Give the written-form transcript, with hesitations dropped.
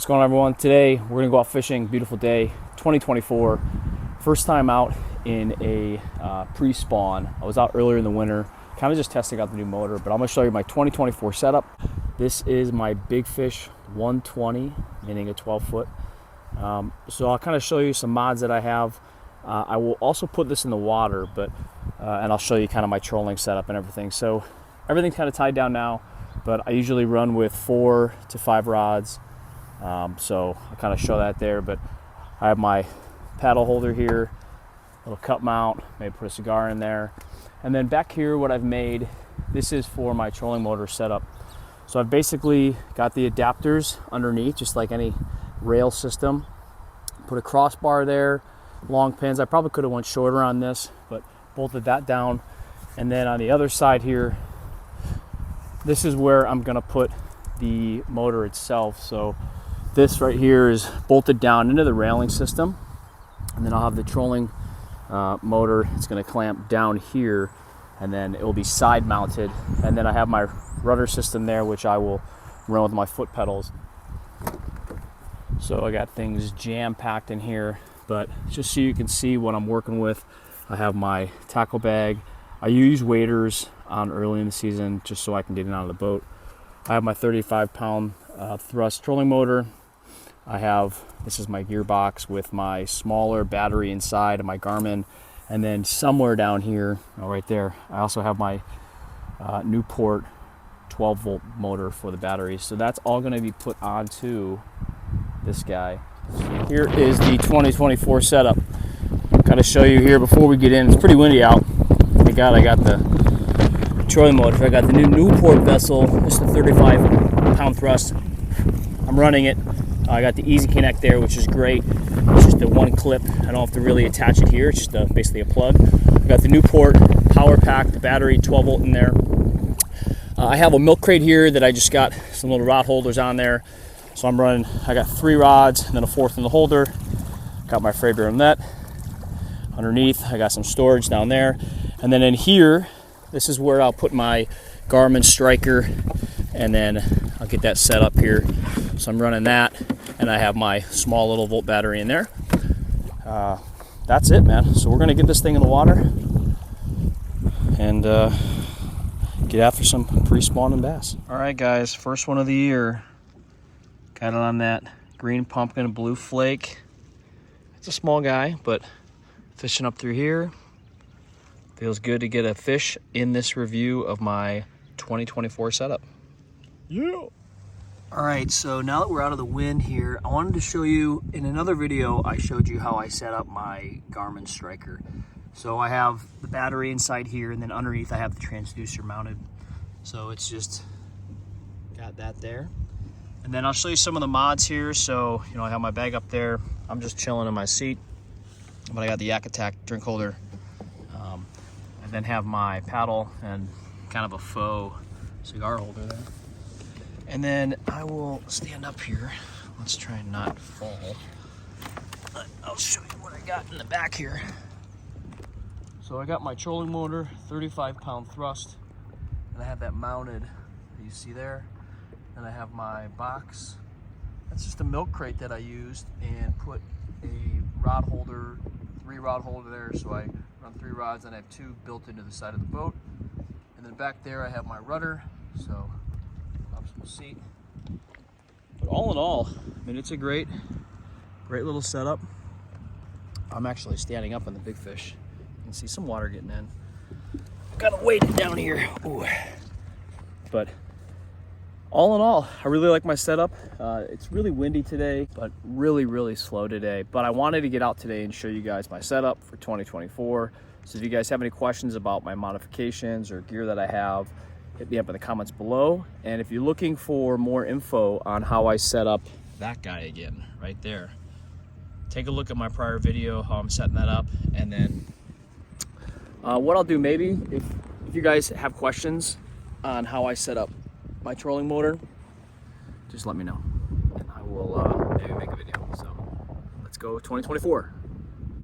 What's going on, everyone? Today we're gonna go out fishing. Beautiful day, 2024. First time out in a pre-spawn. I was out earlier in the winter, kind of just testing out the new motor, but I'm gonna show you my 2024 setup. This is my Big Fish 120, meaning a 12-foot. So I'll kind of show you some mods that I have. I will also put this in the water, but and I'll show you kind of my trolling setup and everything. So everything's kind of tied down now, but I usually run with 4 to 5 rods. So I'll kind of show that there, but I have my paddle holder here, little cup mount, maybe put a cigar in there. And then back here, what I've made, this is for my trolling motor setup. So I've basically got the adapters underneath, just like any rail system. Put a crossbar there, long pins. I probably could have went shorter on this, but bolted that down. And then on the other side here, this is where I'm gonna put the motor itself. So this right here is bolted down into the railing system, and then I'll have the trolling motor. It's going to clamp down here, and then it will be side mounted. And then I have my rudder system there, which I will run with my foot pedals. So I got things jam-packed in here, but just so you can see what I'm working with, I have my tackle bag. I use waders on early in the season just so I can get in out of the boat. I have my 35-pound thrust trolling motor. I have, this is my gearbox with my smaller battery inside of my Garmin. And then somewhere down here, oh, right there, I also have my Newport 12-volt motor for the batteries. So that's all going to be put onto this guy. Here is the 2024 setup. Kind of show you here before we get in. It's pretty windy out. Thank God I got the trolling motor. I got the new Newport vessel, just a 35-pound thrust. I'm running it. I got the Easy Connect there, which is great. It's just the one clip. I don't have to really attach it here. It's just basically a plug. I got the Newport power pack, the battery, 12 volt in there. I have a milk crate here that I just got some little rod holders on there. So I'm running, I got 3 rods and then a 4th in the holder. Got my Frabier net. Underneath, I got some storage down there. And then in here, this is where I'll put my Garmin Striker, and then I'll get that set up here. So I'm running that, and I have my small little volt battery in there. That's it, man. So we're gonna get this thing in the water and get after some pre-spawning bass. All right, guys, first one of the year. Got it on that green pumpkin, blue flake. It's a small guy, but fishing up through here. Feels good to get a fish in this review of my 2024 setup. Yeah. All right, so now that we're out of the wind here, I wanted to show you, in another video, I showed you how I set up my Garmin Striker. So I have the battery inside here, and then underneath I have the transducer mounted. So it's just got that there. And then I'll show you some of the mods here. So, you know, I have my bag up there. I'm just chilling in my seat, but I got the YakAttack drink holder. And then have my paddle and kind of a faux cigar holder there. And then I will stand up here. Let's try and not fall. But I'll show you what I got in the back here. So I got my trolling motor, 35-pound thrust, and I have that mounted, you see there. And I have my box. That's just a milk crate that I used, and put a rod holder, 3 rod holder there, so I run 3 rods, and I have 2 built into the side of the boat. And then back there I have my rudder, so optional seat. But all in all, I mean, it's a great little setup. I'm actually standing up on the Big Fish. You can see some water getting in. I've got to weight it down here. Ooh. But all in all, I really like my setup. It's really windy today, but really slow today. But I wanted to get out today and show you guys my setup for 2024. So if you guys have any questions about my modifications or gear that I have, hit me up in the comments below. And if you're looking for more info on how I set up that guy again, right there, take a look at my prior video, how I'm setting that up. And then what I'll do, maybe if you guys have questions on how I set up my trolling motor, just let me know and I will maybe make a video. So let's go 2024.